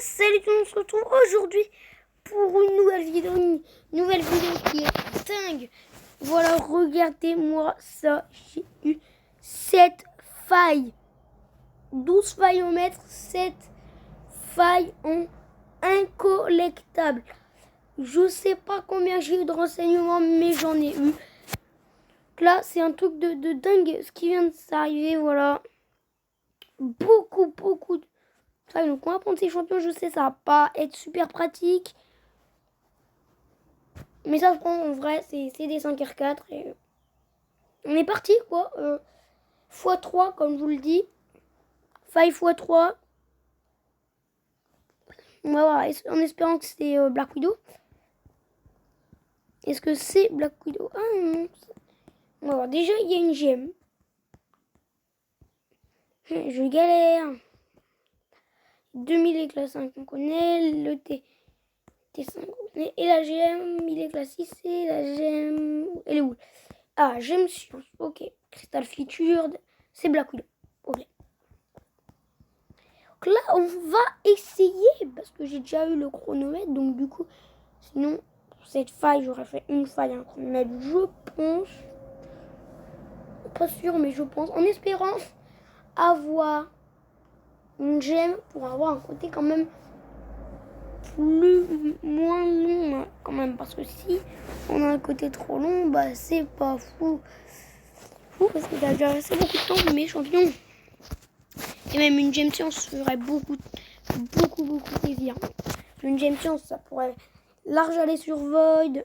Salut tout le monde, on se retrouve aujourd'hui pour une nouvelle vidéo qui est dingue. Voilà, regardez-moi ça, j'ai eu 7 failles, 12 failles au mètre, 7 failles en incollectable. Je sais pas combien j'ai eu de renseignements, mais j'en ai eu. Là, c'est un truc de dingue ce qui vient de s'arriver, voilà. Beaucoup de failles. Donc on va prendre ces champions, je sais, ça va pas être super pratique. Mais ça se prend en vrai, c'est des 5R4 et on est parti quoi. x3 comme je vous le dis. Faille x3. On va voir en espérant que c'est Black Widow. Est-ce que c'est Black Widow? Ah non. On va voir. Déjà il y a une gemme. Je galère. 2000 éclats 5 on connaît. Le T5 on connaît. Et la gemme, il est classe 6 et la gemme. Elle est où? Ah, gemme science. Ok. Crystal featured. C'est Black Widow. Ok. Donc là, on va essayer. Parce que j'ai déjà eu le chronomètre. Donc du coup, sinon, pour cette faille, j'aurais fait une faille à un chronomètre. Je pense. Pas sûr, mais je pense. En espérant avoir une gemme pour avoir un côté quand même moins long quand même, parce que si on a un côté trop long, bah c'est pas fou parce que t'as déjà assez beaucoup de temps de mes champions et même une gemme science ferait beaucoup plaisir. Une gemme science ça pourrait large aller sur Void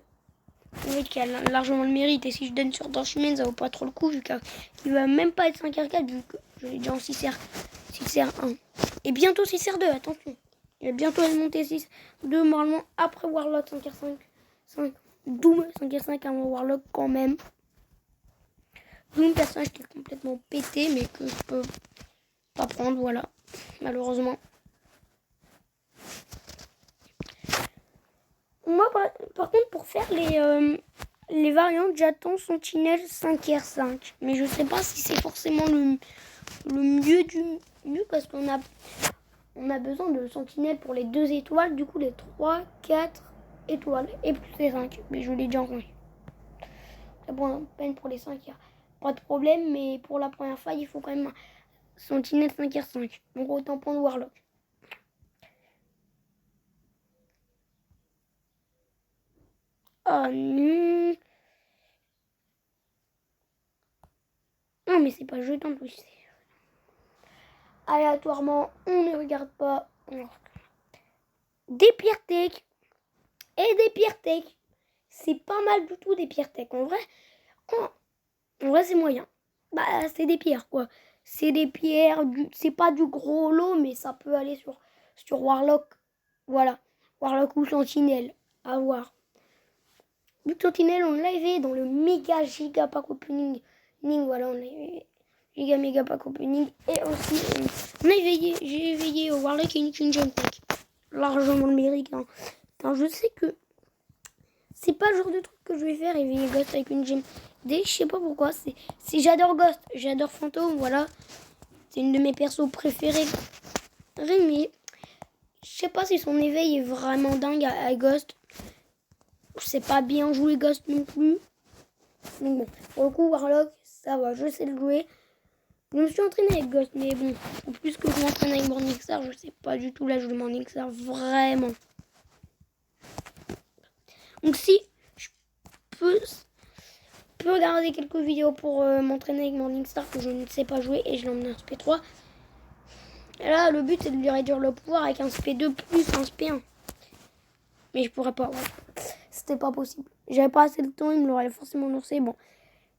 qui a largement le mérite, et si je donne sur Dorshman ça vaut pas trop le coup vu qu'il va même pas être 5R4 vu que je l'ai déjà en 6R1 et bientôt 6R2, attention. Il va bientôt aller monter 6-2 normalement après Warlock 5R5. Doom 5R5 avant Warlock quand même. Doom, personnage qui est complètement pété mais que je peux pas prendre, voilà. Malheureusement. Moi par contre pour faire les variantes j'attends Sentinelle 5R5. Mais je sais pas si c'est forcément le mieux du mieux parce qu'on a besoin de sentinelles pour les 2 étoiles, du coup les 3, 4 étoiles et plus les 5. Mais je l'ai déjà rangé. Ça prend à peine pour les 5 r pas de problème, mais pour la première faille, il faut quand même un sentinelle 5R5. Donc autant prendre Warlock. Oh non. Non, mais c'est pas jetant, oui. Aléatoirement, on ne regarde pas. Des pierres tech et des pierres tech. C'est pas mal du tout des pierres tech. En vrai, c'est moyen. Bah, c'est des pierres, quoi. C'est des pierres, c'est pas du gros lot, mais ça peut aller sur Warlock. Voilà. Warlock ou Sentinelle. À voir. Du Sentinelle, on l'avait dans le méga giga pack opening. Voilà, on l'avait. Giga méga pack opening. Et aussi, j'ai éveillé au Warlock et une gem tech. Largement le mérite. Hein. Alors, je sais que c'est pas le genre de truc que je vais faire, éveiller Ghost avec une gemme. Je sais pas pourquoi. J'adore Ghost, j'adore Fantôme, voilà. C'est une de mes persos préférés. Mais je sais pas si son éveil est vraiment dingue à Ghost. C'est pas bien jouer Ghost non plus. Donc bon, pour le coup, Warlock, ça va, je sais le jouer. Je me suis entraîné avec Ghost, mais bon, en plus que je m'entraîne avec Morningstar, je sais pas du tout là jouer Morningstar, vraiment. Donc si je peux regarder quelques vidéos pour m'entraîner avec Morningstar que je ne sais pas jouer et je l'emmène un SP3. Et là, le but c'est de lui réduire le pouvoir avec un SP2 plus un SP1. Mais je pourrais pas, ouais. C'était pas possible. J'avais pas assez de temps, il me l'aurait forcément lancé. Bon,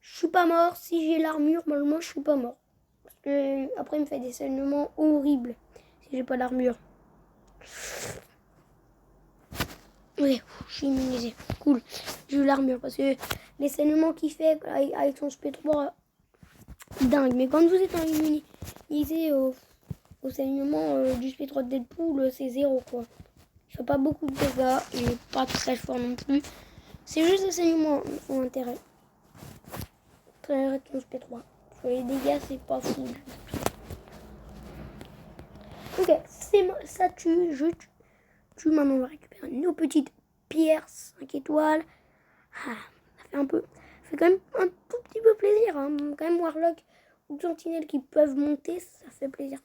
je suis pas mort. Si j'ai l'armure, normalement, je suis pas mort. Parce que après, il me fait des saignements horribles si j'ai pas l'armure. Oui, je suis immunisé. Cool. J'ai eu l'armure parce que les saignements qu'il fait avec son SP3, dingue. Mais quand vous êtes immunisé au saignement du SP3 de Deadpool, c'est 0 quoi. Il fait pas beaucoup de dégâts, il est pas très fort non plus. C'est juste les saignements qui ont intérêt. Très de son SP3. Sur les dégâts, c'est pas fou. Ok, ça tue, je tue. tue. Maintenant, on va récupérer nos petites pierres 5 étoiles. Ah, ça fait quand même un tout petit peu plaisir. Hein. Quand même, Warlock ou Sentinelle qui peuvent monter, ça fait plaisir.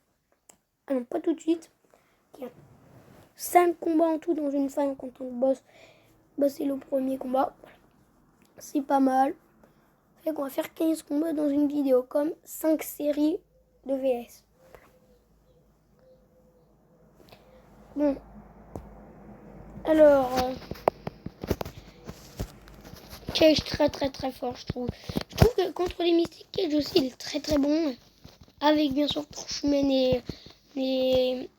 Ah non, pas tout de suite. Il y a 5 combats en tout dans une faille en comptant le boss. Bah, c'est le premier combat. C'est pas mal. Fait qu'on va faire 15 combats dans une vidéo, comme 5 séries de VS. Bon. Alors, Cage très fort, je trouve. Je trouve que contre les mystiques, Cage aussi, il est très bon. Avec bien sûr Torchman et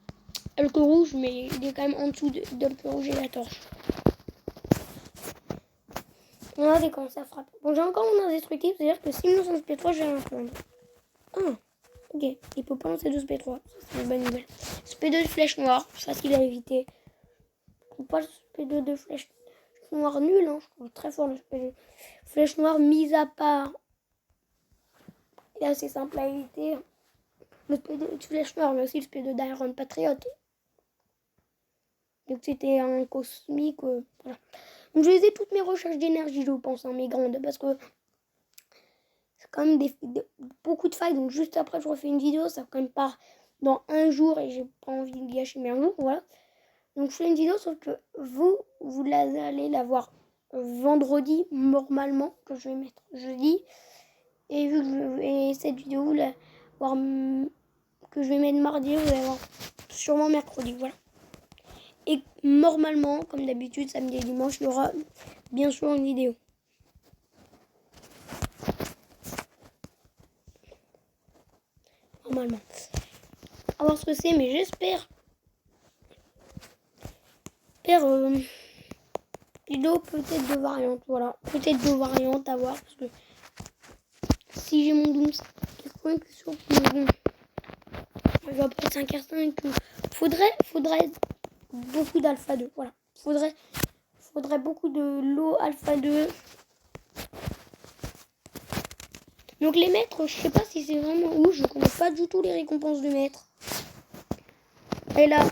Hulk Rouge, mais il est quand même en dessous d'Hulk Rouge et la torche. Regardez comment ça frappe. Bon, j'ai encore mon indestructible, c'est-à-dire que s'il me lance un SP3, je vais un prendre. Ah, ok. Il peut pas lancer 12 P3. Ça, c'est une bonne nouvelle. SP2 de flèche noire, facile à éviter. Ou pas le SP2 de flèche noire nul, hein. Je trouve très fort le SP2. Flèche noire mise à part. Il est assez simple à éviter. Le SP2 de flèche noire, mais aussi le SP2 d'Iron Patriot. Donc c'était un cosmique. Voilà. Donc je les ai toutes mes recherches d'énergie, je pense, hein, mes grandes, parce que c'est quand même beaucoup de failles. Donc juste après, je refais une vidéo, ça quand même part dans un jour et j'ai pas envie de gâcher mes un jour, voilà. Donc je fais une vidéo, sauf que vous allez la voir vendredi, normalement, que je vais mettre jeudi. Et vu que cette vidéo, vous la voir que je vais mettre mardi, vous allez voir sûrement mercredi, voilà. Et normalement, comme d'habitude, samedi et dimanche, il y aura bien sûr une vidéo. Normalement. À voir ce que c'est, mais j'espère. Vidéo peut-être de variantes, voilà. Peut-être de variantes à voir, parce que si j'ai mon Doom 5, c'est sûr que bon, je vais pas être 5R5. Faudrait beaucoup d'Alpha 2, voilà. Faudrait beaucoup de lot Alpha 2. Donc les maîtres, je sais pas si c'est vraiment où, je connais pas du tout les récompenses de maître. Et là,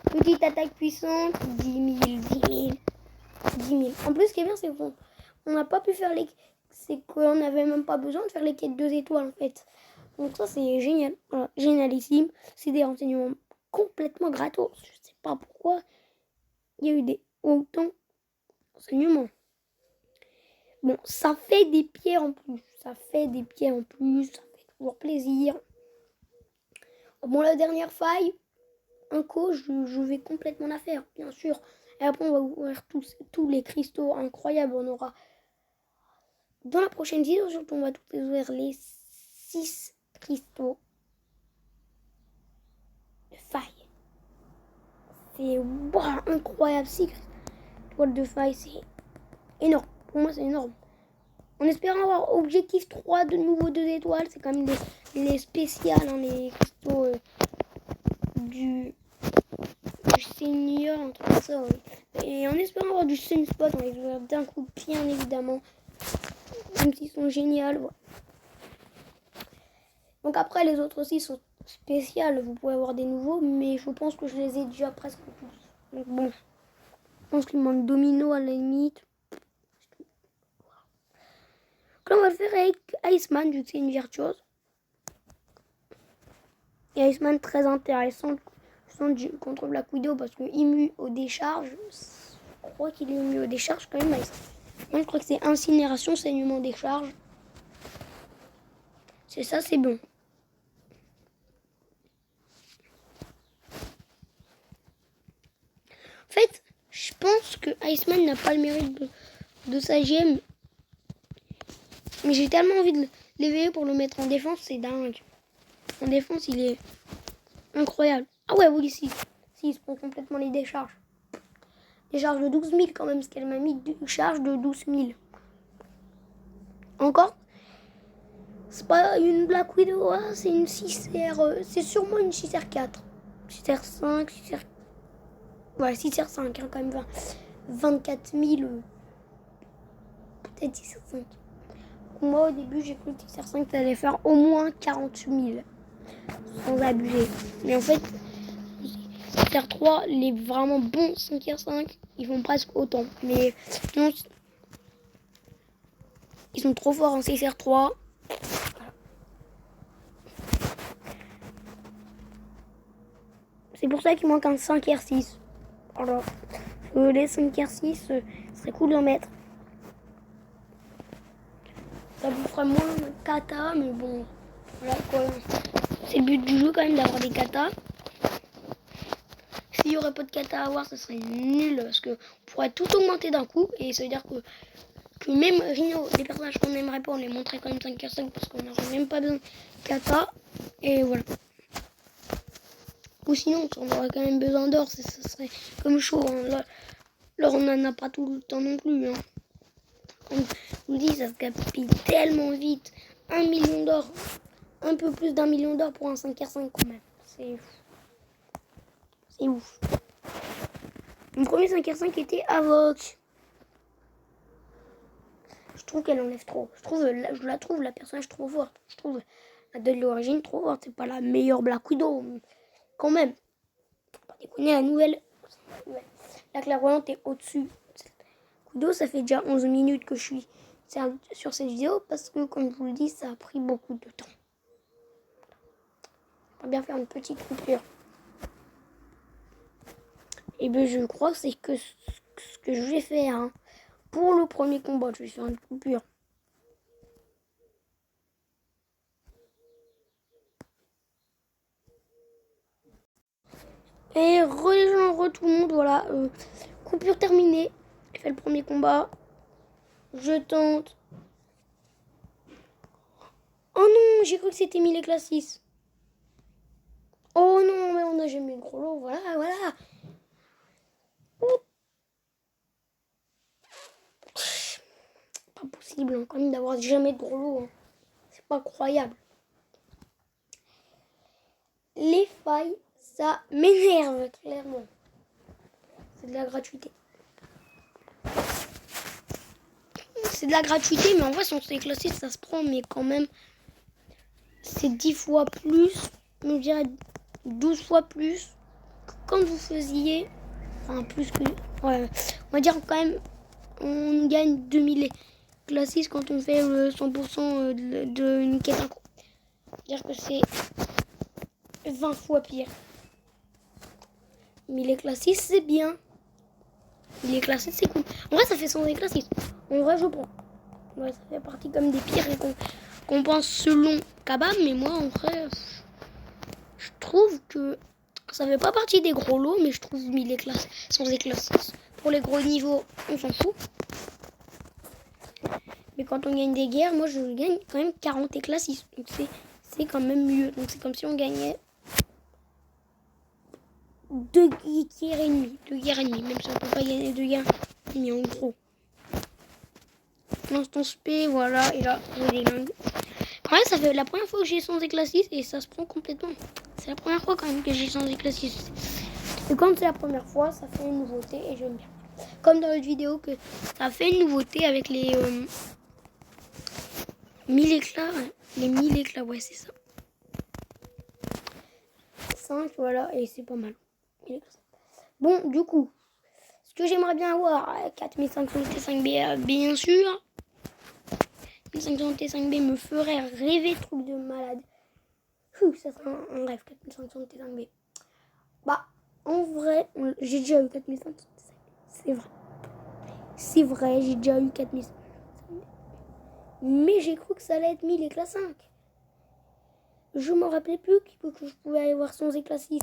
petite attaque puissante, 10 000. En plus, ce qui est bien, c'est qu'on n'a pas pu faire c'est qu'on n'avait même pas besoin de faire les quêtes 2 étoiles en fait. Donc ça, c'est génial. Voilà, génialissime. C'est des renseignements complètement gratos. Je sais pas pourquoi il y a eu autant d'enseignements. Bon, ça fait des pierres en plus. Ça fait toujours plaisir. Bon, la dernière faille, je vais complètement la faire, bien sûr. Et après, on va ouvrir tous les cristaux incroyables. On aura dans la prochaine vidéo, surtout, on va tous ouvrir les 6 cristaux de faille. C'est incroyable. 6 toiles de faille, c'est énorme. Pour moi, c'est énorme. En espérant avoir objectif 3 de nouveau 2 étoiles, c'est quand même les spéciales, hein, les cristaux du Seigneur, un truc comme ça. Oui. Et en espérant avoir du Sunspot, on va les ouvrir d'un coup, bien évidemment. Même s'ils sont géniaux. Ouais. Donc après, les autres aussi sont spéciales. Vous pouvez avoir des nouveaux, mais je pense que je les ai déjà presque tous. Donc bon, je pense qu'il manque Domino à la limite. Donc là, on va le faire avec Iceman, vu que c'est une virtuose. Et Iceman, très intéressant contre Black Widow, parce que immu aux décharges, je crois qu'il est immu aux décharges quand même. Moi, je crois que c'est incinération, saignement, décharge. C'est ça, c'est bon. En fait, je pense que Iceman n'a pas le mérite de sa gemme. Mais j'ai tellement envie de l'éveiller pour le mettre en défense, c'est dingue. En défense, il est incroyable. Ah ouais, oui, si il se prend complètement les décharges. Décharge de 12 000 quand même, parce qu'elle m'a mis une charge de 12 000. Encore, c'est pas une Black Widow, hein, c'est une 6R. C'est sûrement une 6R4. 6R5, 6R... Ouais, 6R5, hein, quand même 24 000. Peut-être 6R5. Moi, au début, j'ai cru que 6R5, ça allait faire au moins 40 000. Sans abuser. Mais en fait, CR3, les vraiment bons 5R5, ils font presque autant. Mais sinon, ils sont trop forts en CR3. C'est pour ça qu'il manque un 5R6. Alors, les 5R6, ce serait cool d'en mettre. Ça vous ferait moins de kata, mais bon, voilà quoi. C'est le but du jeu quand même d'avoir des katas. S'il n'y aurait pas de kata à avoir, ce serait nul parce qu'on pourrait tout augmenter d'un coup et ça veut dire que même Rino, les personnages qu'on n'aimerait pas, on les montrait quand même 5R5 parce qu'on n'aurait même pas besoin de kata. Et voilà. Ou sinon, on aurait quand même besoin d'or, ça serait comme chaud. Hein. Là, on n'en a pas tout le temps non plus. Hein. Comme je vous dis, ça se gaspille tellement vite. 1 million d'or, un peu plus d'1 million d'or pour un 5R5 quand même. C'est ouf. C'est ouf. Mon premier 5R5 était Avoc. Je trouve qu'elle enlève trop. Je la trouve la personnage trop forte. Je trouve la de l'origine trop forte. C'est pas la meilleure Black Widow. Quand même. Faut pas déconner, la nouvelle. La clairvoyante est au-dessus. Widow, ça fait déjà 11 minutes que je suis sur cette vidéo parce que, comme je vous le dis, ça a pris beaucoup de temps. On va bien faire une petite coupure. Et bien, je crois que c'est ce que je vais faire. Hein. Pour le premier combat, je vais faire une coupure. Et les gens, tout le monde, voilà. Coupure terminée. Je fais le premier combat. Je tente. Oh non, j'ai cru que c'était 1000 éclats 6. Oh non, mais on a jamais eu de gros lot. Voilà. Pas possible, hein, quand même, d'avoir jamais de gros lot. Hein. C'est pas croyable. Les failles, ça m'énerve, clairement. C'est de la gratuité. C'est de la gratuité, mais en vrai, si on s'est classé, ça se prend, mais quand même, c'est 10 fois plus, je dirais 12 fois plus que quand vous faisiez, enfin, plus que, ouais, on va dire quand même, on gagne 2000 classes quand on fait 100% d'une quête en cours. C'est-à-dire que c'est 20 fois pire. 1000 classes, c'est bien. 1000 classes, c'est cool. En vrai, ça fait 100 classes. En vrai, je prends. Ouais, ça fait partie comme des pires qu'on pense selon Kabam, mais moi, en vrai, je trouve que ça fait pas partie des gros lots, mais je trouve 1000 classes, 100 classes. Pour les gros niveaux, on s'en fout. Mais quand on gagne des guerres, moi, je gagne quand même 40 classes. Donc, c'est quand même mieux. Donc, c'est comme si on gagnait 2 guerres et demie. 2 guerres et demie, même si on peut pas gagner 2 guerres et demie, en gros. L'instant spé, voilà, et là, on déglingue. Ouais, ça fait la première fois que j'ai 100 éclats 6 et ça se prend complètement. C'est la première fois quand même que j'ai 100 éclats 6. Et quand c'est la première fois, ça fait une nouveauté et j'aime bien. Comme dans l'autre vidéo, que ça fait une nouveauté avec les 1000 éclats. Les 1000 éclats, ouais, c'est ça. 5, voilà, et c'est pas mal. Bon, du coup, ce que j'aimerais bien avoir, 4500 T5B, bien sûr. 1500 T5B me ferait rêver, truc de malade. Ça serait un rêve, 4500 T5B. Bah, en vrai, j'ai déjà eu 4500 T5B. C'est vrai. C'est vrai, j'ai déjà eu 4500 T5B. Mais j'ai cru que ça allait être 1000 éclats 5. Je me rappelais plus que je pouvais avoir 100 éclats 6.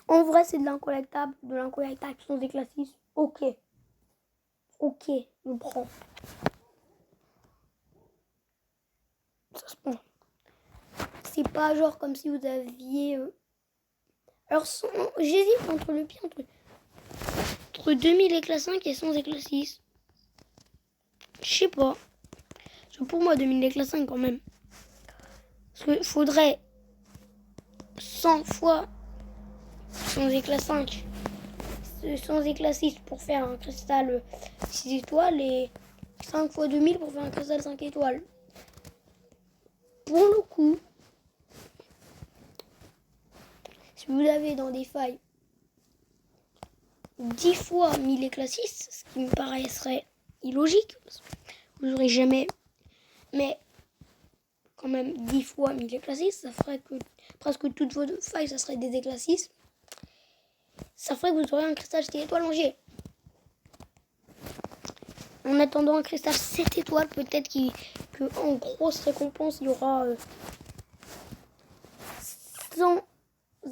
En vrai, c'est de l'incollectable. De l'incollectable 100 éclats 6. Ok. Ok, je prends. Ça se prend. C'est pas genre comme si vous aviez... Alors, j'hésite entre le pire, entre 2000 éclats 5 et 100 éclats 6. Je sais pas. Pour moi, 2000 éclats 5 quand même. Parce qu'il faudrait 100 fois 100 éclats 5. 100 éclats 6 pour faire un cristal 6 étoiles et 5 fois 2000 pour faire un cristal 5 étoiles. Pour le coup, si si vous avez dans des failles 10 fois 1000 éclats 6, ce qui me paraîtrait illogique, vous n'aurez jamais, mais quand même 10 fois 1000 éclats 6, ça ferait que presque toutes vos failles, ça serait des éclats 6. Ça ferait que vous aurez un cristal 7 étoiles en G. En attendant un cristal 7 étoiles, peut-être qu'en grosse récompense, il y aura 100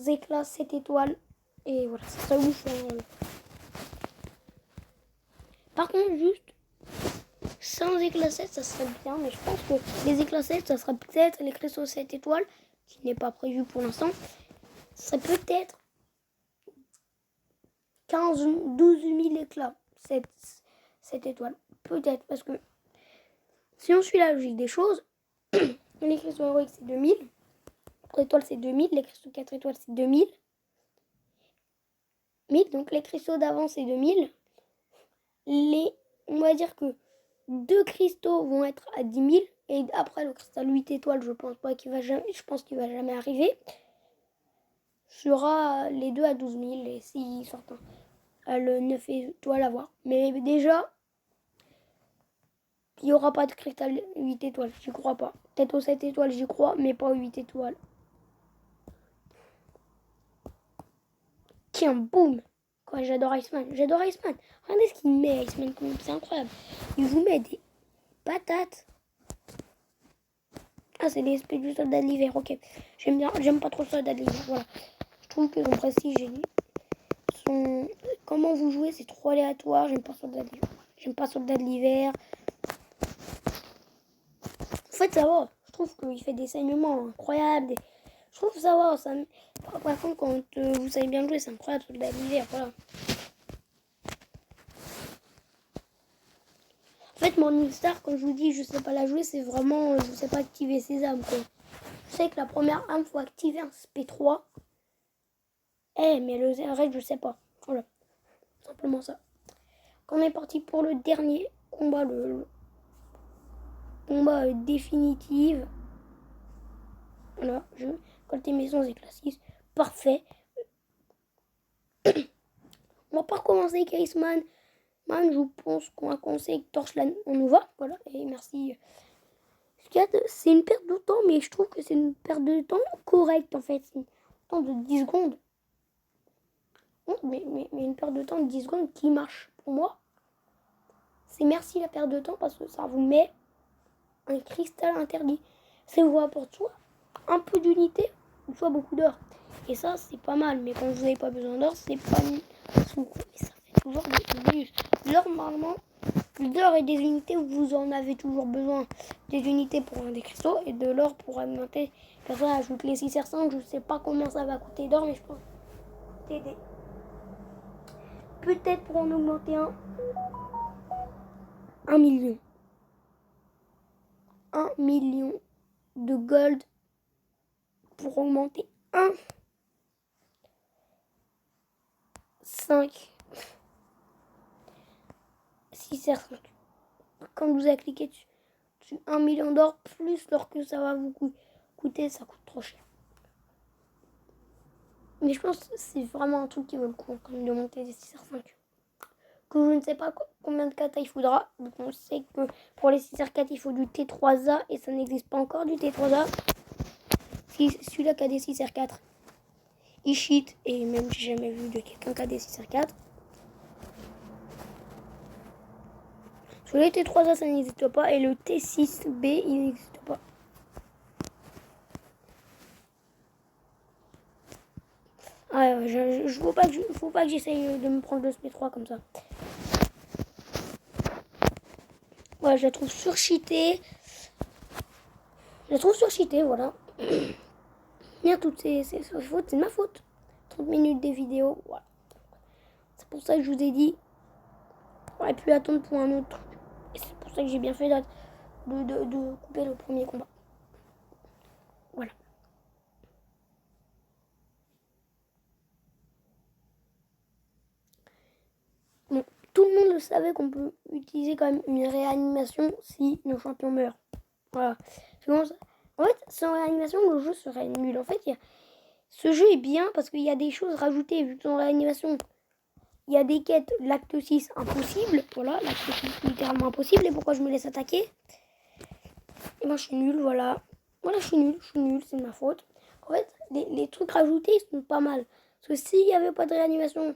éclats 7 étoiles. Et voilà, ça serait ouf. Par contre, juste 100 éclats 7, ça serait bien. Mais je pense que les éclats 7, ça sera peut-être les cristaux 7 étoiles, qui n'est pas prévu pour l'instant. Ça serait peut-être 12 000 éclats 7 étoiles. Peut-être, parce que si on suit la logique des choses, les cristaux héroïques c'est 2000, 4 étoiles c'est 2000, les cristaux 4 étoiles c'est 2000, donc les cristaux d'avant c'est 2000, on va dire que 2 cristaux vont être à 10 000, et après le cristal 8 étoiles, je pense qu'il va jamais arriver, sera les 2 à 12 000, et s'ils sortent le 9 étoiles à voir. Mais déjà, il n'y aura pas de cristal 8 étoiles, j'y crois pas. Peut-être aux 7 étoiles, j'y crois, mais pas aux 8 étoiles. Tiens, boum! Quoi, j'adore Iceman. Regardez ce qu'il met, Iceman, c'est incroyable. Il vous met des patates. Ah, c'est les SP du soldat de l'hiver, ok. J'aime pas trop le soldat de l'hiver, voilà. Je trouve que son prestige, comment vous jouez, c'est trop aléatoire. J'aime pas soldat de l'hiver. En fait, ça va. Je trouve qu'il fait des saignements incroyables. Je trouve ça va. Par contre, quand vous savez bien jouer, c'est incroyable, soldat de l'hiver, voilà. En fait, Morningstar, quand je vous dis je sais pas la jouer, c'est vraiment je sais pas activer ses armes, quoi. Je sais que la première arme, faut activer un SP3. Mais le reste, je sais pas. Voilà. Simplement ça. Quand on est parti pour le dernier combat, le combat définitif. Voilà, je collecte mes 100 éclats 6. Parfait. On va pas recommencer avec Iceman. Je pense qu'on va commencer avec Torchland. On nous va. Voilà. Et merci. C'est une perte de temps, mais je trouve que c'est une perte de temps correcte en fait. C'est une temps de 10 secondes. Mais une perte de temps de 10 secondes qui marche pour moi. C'est merci la perte de temps parce que ça vous met un cristal interdit. Ça vous apporte soit un peu d'unité ou soit beaucoup d'or. Et ça, c'est pas mal. Mais quand vous n'avez pas besoin d'or, c'est pas nul. Mais ça fait toujours des bonus. L'or, normalement, l'or et des unités, vous en avez toujours besoin. Des unités pour un des cristaux et de l'or pour augmenter. Personne ajoute les 6R5. Je sais pas combien ça va coûter d'or, mais je pense t'aider. Peut-être pour en augmenter 1 million. 1 million de gold pour augmenter 5 6R5. Quand vous avez cliqué dessus, 1 million d'or plus l'or que ça va vous coûter, ça coûte trop cher. Mais je pense que c'est vraiment un truc qui vaut le coup quand même de monter des 6R5. Que je ne sais pas combien de kata il faudra. Donc on sait que pour les 6R4 il faut du T3A et ça n'existe pas encore du T3A. Si celui-là qui a des 6R4 il cheat, et même j'ai jamais vu de quelqu'un qui a des 6R4. Sur les T3A ça n'existe pas et le T6B il n'existe pas. Ah ouais, je faut pas que j'essaye de me prendre le SP3 comme ça. Ouais, je la trouve surcheatée. Voilà. Bien, toutes ces fautes, c'est de ma faute. 30 minutes des vidéos, voilà. C'est pour ça que je vous ai dit, on aurait pu attendre pour un autre truc. Et c'est pour ça que j'ai bien fait de couper le premier combat. Voilà. Bon, tout le monde le savait qu'on peut utiliser quand même une réanimation si nos champions meurent. Voilà. En fait, sans réanimation, le jeu serait nul. En fait, Ce jeu est bien parce qu'il y a des choses rajoutées vu que dans réanimation. Il y a des quêtes l'acte 6 impossible. Voilà, l'acte 6 littéralement impossible. Et pourquoi je me laisse attaquer? Et moi je suis nulle, voilà. Voilà, je suis nulle, c'est de ma faute. En fait, les trucs rajoutés sont pas mal. Parce que s'il n'y avait pas de réanimation,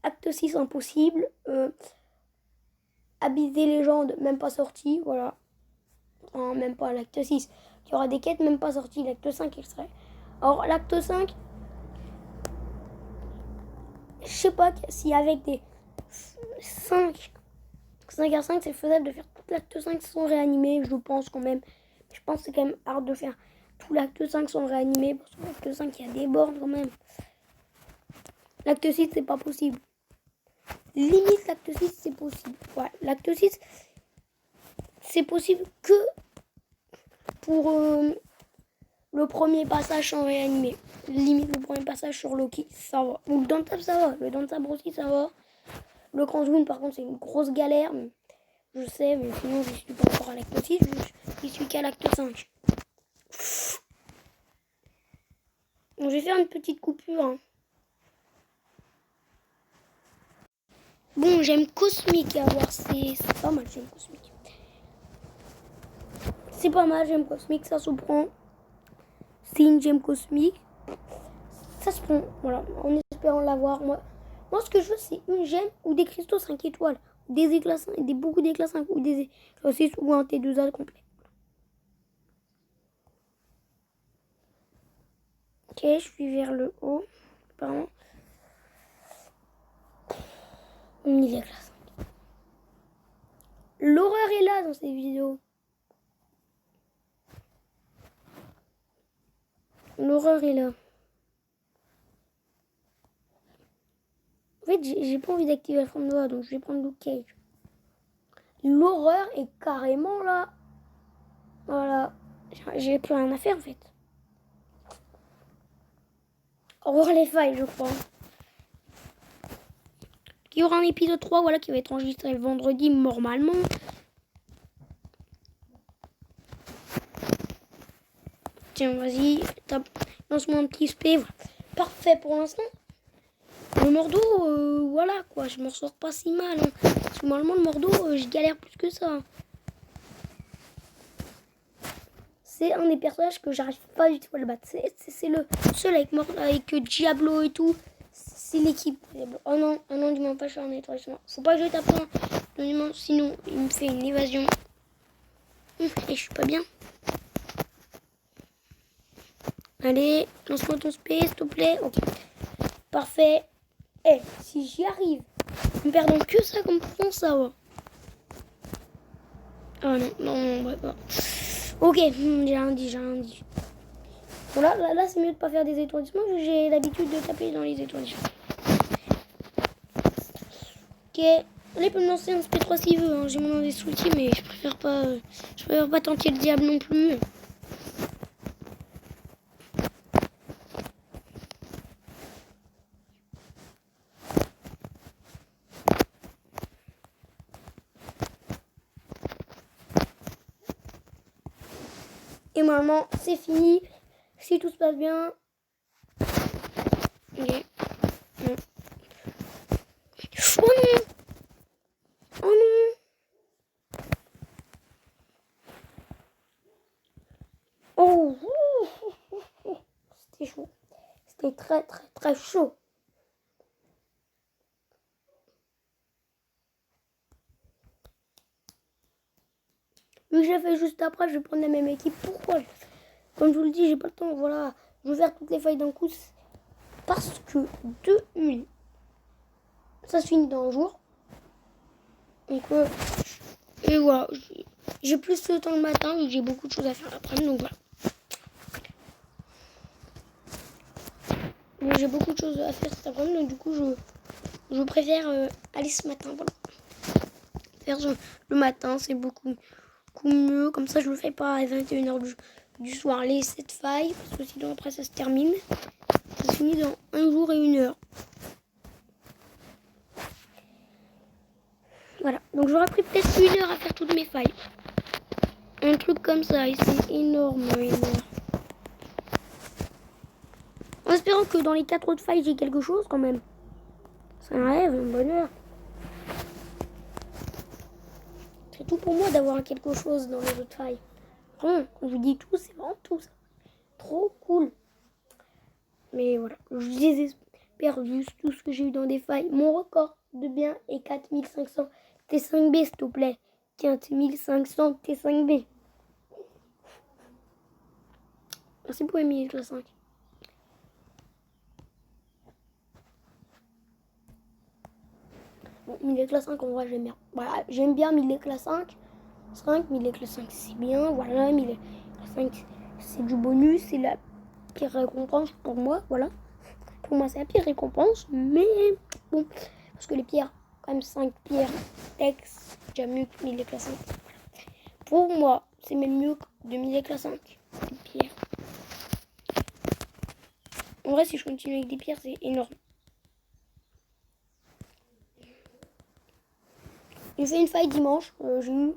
acte 6 impossible. Abysse des légendes, même pas sorti, voilà. Enfin, même pas l'acte 6. Il y aura des quêtes même pas sorties. L'acte 5 extrait. Alors, l'acte 5, je sais pas si avec des 5 à 5, c'est faisable de faire tout l'acte 5 sans réanimer, je pense quand même. Je pense que c'est quand même hard de faire tout l'acte 5 sans réanimer, parce que l'acte 5, il y a des bornes quand même. L'acte 6, c'est pas possible. Limite, l'acte 6, c'est possible. Ouais, l'acte 6, c'est possible que pour le premier passage sans réanimer. Limite, le premier passage sur Loki, ça va. Ou le Dantab, ça va. Le Dantab aussi, ça va. Le Kranzwoon, par contre, c'est une grosse galère. Je sais, mais sinon, je suis pas encore à l'acte 6. Je suis qu'à l'acte 5. Donc, je vais faire une petite coupure. Hein. Bon, j'aime Cosmique à voir. C'est pas mal, j'aime Cosmique. C'est pas mal, j'aime Cosmique. Ça se prend. C'est une gemme Cosmique. Ça se prend, voilà, en espérant l'avoir. Moi, ce que je veux, c'est une gemme ou des cristaux 5 étoiles. Des éclats 5, beaucoup d'éclats 5 ou des éclats 6 ou un T2A complet. Ok, je suis vers le haut. Pardon. Une éclats 5. L'horreur est là dans ces vidéos. L'horreur est là. En fait, j'ai pas envie d'activer la forme noire, donc je vais prendre Luke Cage. L'horreur est carrément là. Voilà. J'ai plus rien à faire en fait. Au revoir les failles, je crois. Il y aura un épisode 3 voilà, qui va être enregistré vendredi normalement. Tiens, vas-y, lance-moi un petit spé. Voilà. Parfait pour l'instant. Le Mordo, voilà quoi, je m'en sors pas si mal. Hein. Parce que normalement, le Mordo, je galère plus que ça. C'est un des personnages que j'arrive pas du tout à le battre. C'est le seul avec Diablo et tout. C'est l'équipe. Oh non, dis-moi pas, je suis en étoilissement. Faut pas que je tape un. Sinon, il me fait une évasion. Et je suis pas bien. Allez, lance-moi ton space, s'il te plaît. Ok. Parfait. Si j'y arrive, en perdant que ça comme point, ça va. Ah non, ouais, pas. Ok, j'ai rien dit. Voilà, là c'est mieux de pas faire des étourdissements, j'ai l'habitude de taper dans les étourdissements. Ok, allez, peut me lancer un SP3 s'il veut, hein. J'ai mon indestructi, mais je préfère pas tenter le diable non plus. Et normalement, c'est fini. Si tout se passe bien. Ok. Non. Oh non! Oh non! Oh! C'était chaud. C'était très chaud. Vu que j'ai fait juste après, je vais prendre la même équipe. Pourquoi? Comme je vous le dis, j'ai pas le temps. Voilà, je vais faire toutes les failles d'un coup. Parce que de une, ça se finit dans un jour. Donc, et voilà. J'ai plus le temps le matin, j'ai beaucoup de choses à faire l'après-midi. Donc voilà. Mais j'ai beaucoup de choses à faire cet après-midi. Donc du coup, je préfère aller ce matin. Voilà. Faire le matin, c'est beaucoup mieux. Comme ça, je le fais pas à 21h du soir, les 7 failles. Parce que sinon, après, ça se termine. Ça se finit dans 1 jour et 1 heure. Voilà. Donc, j'aurais pris peut-être 1 heure à faire toutes mes failles. Un truc comme ça. Et c'est énorme. En espérant que dans les 4 autres failles, j'ai quelque chose quand même. C'est un rêve, un bonheur. C'est tout pour moi d'avoir quelque chose dans les autres failles. Quand je vous dis tout, c'est vraiment tout ça. Trop cool. Mais voilà, je désespère juste tout ce que j'ai eu dans des failles. Mon record de bien est 4500 T5B, s'il te plaît. 4500 T5B. Merci pour Emily classe 5. Bon, 1000 classe 5, en vrai, j'aime bien. Voilà, j'aime bien 1000 classe 5. 1000 classe 5, c'est bien. Voilà, 1000 classe 5, c'est du bonus. C'est la pire récompense pour moi. Voilà. Pour moi, c'est la pire récompense. Mais bon, parce que les pierres, quand même 5 pierres ex, déjà mieux que 1000 classe 5. Pour moi, c'est même mieux que 2000 classe 5. Les pierres. En vrai, si je continue avec des pierres, c'est énorme. J'ai fait une faille dimanche. J'ai eu.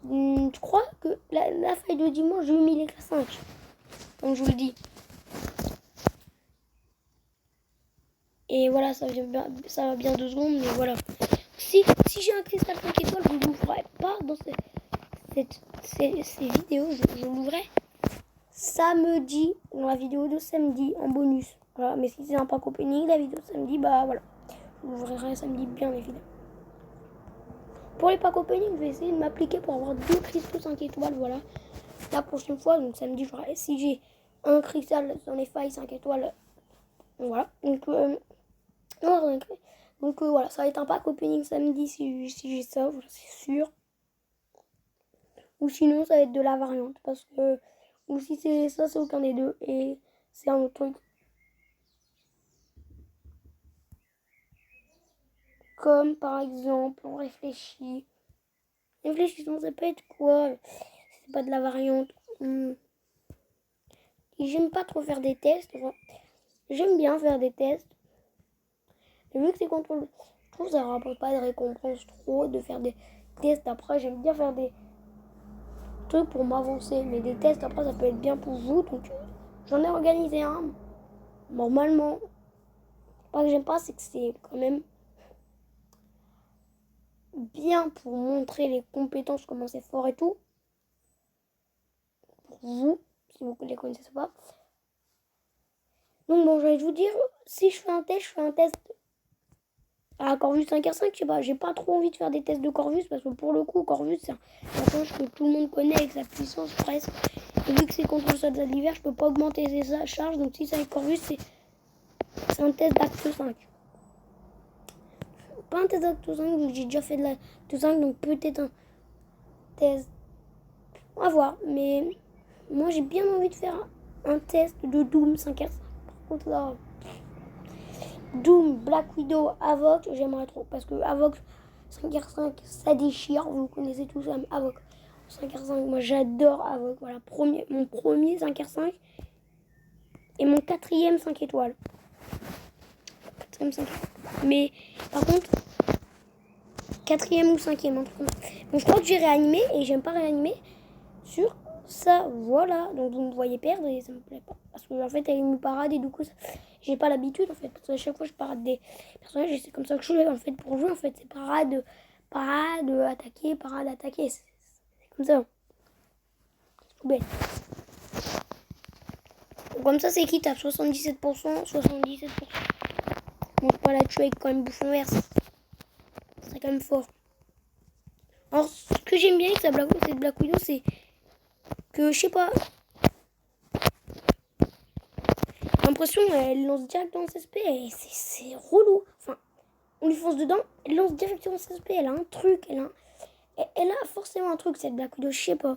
Je crois que la faille de dimanche, j'ai eu 1000 classe 5. Comme je vous le dis. Et voilà, ça va bien 2 secondes, mais voilà. Si j'ai un cristal 5 étoiles, je ne l'ouvrirai pas dans ces vidéos. Je l'ouvrirai samedi, dans la vidéo de samedi, en bonus. Voilà, mais si c'est un pack opening, la vidéo de samedi, bah voilà. Je l'ouvrirai samedi, bien évidemment. Pour les packs opening, je vais essayer de m'appliquer pour avoir 2 cristaux 5 étoiles, voilà. La prochaine fois, donc samedi, si j'ai un cristal dans les failles 5 étoiles, voilà. Donc voilà, ça va être un pack opening samedi si j'ai ça, voilà, c'est sûr. Ou sinon, ça va être de la variante, parce que... Ou si c'est ça, c'est aucun des deux, et c'est un autre truc. Comme par exemple, on réfléchit. Réfléchissons, ça peut être quoi? C'est pas de la variante. Et j'aime pas trop faire des tests. Enfin, j'aime bien faire des tests. Mais vu que c'est contrôle, je trouve que ça rapporte pas de récompense trop de faire des tests. Après, j'aime bien faire des trucs pour m'avancer. Mais des tests, après, ça peut être bien pour vous. Donc, j'en ai organisé un. Normalement, pas que j'aime pas, c'est que c'est quand même bien pour montrer les compétences, comment c'est fort et tout. Pour vous, si vous les connaissez pas. Donc bon, je vais vous dire, si je fais un test à Corvus 5R5, je sais pas, j'ai pas trop envie de faire des tests de Corvus parce que pour le coup, Corvus c'est un personnage que tout le monde connaît avec sa puissance presque. Et vu que c'est contre le soldat de l'hiver, je peux pas augmenter sa charge, donc si c'est avec Corvus, c'est un test d'acte 5. Pas un test d'acte 5, j'ai déjà fait de l'acte 5, donc peut-être un test. On va voir, mais moi j'ai bien envie de faire un test de Doom 5R5. Par contre là... Doom, Black Widow, Avoc, j'aimerais trop parce que Avoc 5R5 ça déchire, vous connaissez tous Avoc 5R5, moi j'adore Avoc, voilà, mon premier 5R5 et mon 4e 5 étoiles. 4e 5 étoiles. Mais par contre, 4e ou 5e, un truc comme ça. Donc je crois que j'ai réanimé et j'aime pas réanimer sur ça, voilà. Donc vous me voyez perdre et ça me plaît pas. Parce que en fait elle me parade et du coup j'ai pas l'habitude en fait. Parce que à chaque fois je parade des personnages et c'est comme ça que je joue en fait pour jouer en fait. C'est parade, attaquer. C'est comme ça. C'est tout bête. Donc, comme ça c'est équitable, 77%, 77%. Donc pas la tuer avec quand même bouffon vert. C'est quand même fort. Alors ce que j'aime bien avec cette Black Widow, c'est que je sais pas. L'impression elle lance directement ses SP et c'est relou. Enfin, on lui fonce dedans, elle lance directement ses SP, elle a un truc, elle a forcément un truc cette Black Widow, je sais pas.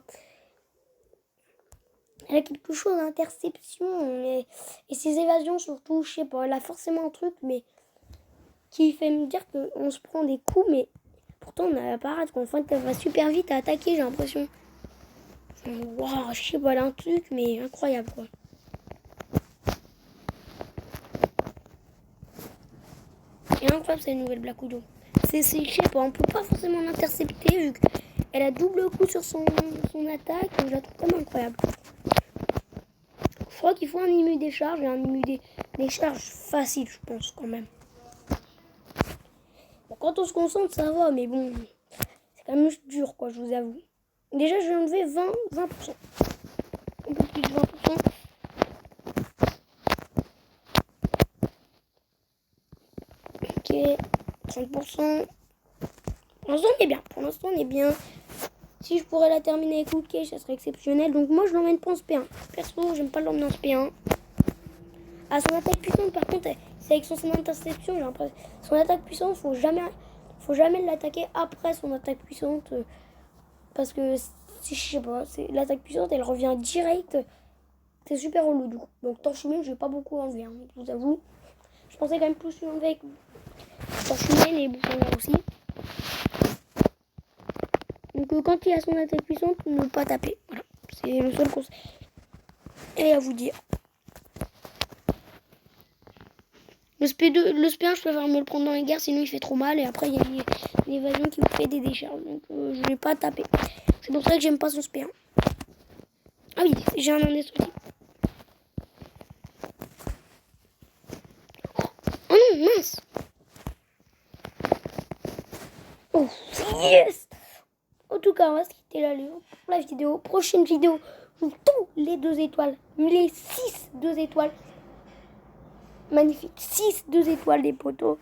Elle a quelque chose d'interception et ses évasions surtout, je sais pas, elle a forcément un truc mais qui fait me dire qu'on se prend des coups mais pourtant on a la parade quoi. Enfin, elle va super vite à attaquer, j'ai l'impression. Waouh, je sais pas, elle a un truc mais incroyable quoi. Et incroyable cette nouvelle Black Widow. Je sais pas, on peut pas forcément l'intercepter vu qu'elle a double coup sur son attaque, donc je la trouve comme incroyable. crois qu'il faut un immu des charges et un immu des charges facile, je pense, quand même. Bon, quand on se concentre, ça va, mais bon, c'est quand même dur, quoi, je vous avoue. Déjà, je vais enlever 20%. Un peu plus de 20%. Ok, 30%. Pour l'instant, on est bien. Pour l'instant, on est bien. Si je pourrais la terminer avec Luke Cage, ça serait exceptionnel. Donc moi, je l'emmène pas en SP1. Perso, j'aime pas l'emmener en SP1. Ah, son attaque puissante, par contre, c'est avec son interception. J'ai l'impression. Son attaque puissante, faut jamais l'attaquer après son attaque puissante. Parce que, je sais pas, l'attaque puissante, elle revient direct. C'est super relou, du coup. Donc, Torchwood, je vais pas beaucoup enlever, hein, je vous avoue. Je pensais quand même plus l'enlever avec Torchwood et Bouffon aussi. Donc quand il a son attaque puissante, ne pas taper. Voilà, c'est le seul conseil. Et à vous dire. Le SP1, je préfère me le prendre dans les guerres, sinon il fait trop mal. Et après, il y a l'évasion qui vous fait des décharges. Donc je vais pas taper. C'est pour ça que j'aime pas son SP1. Ah oui, j'ai un indestructible. Oh non, mince. Oh, yes. En tout cas, on va se quitter là pour la vidéo. Prochaine vidéo, tous les 2 étoiles. Les 6 2 étoiles. Magnifique. 6 2 étoiles des poteaux.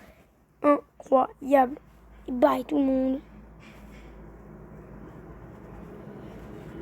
Incroyable. Bye tout le monde.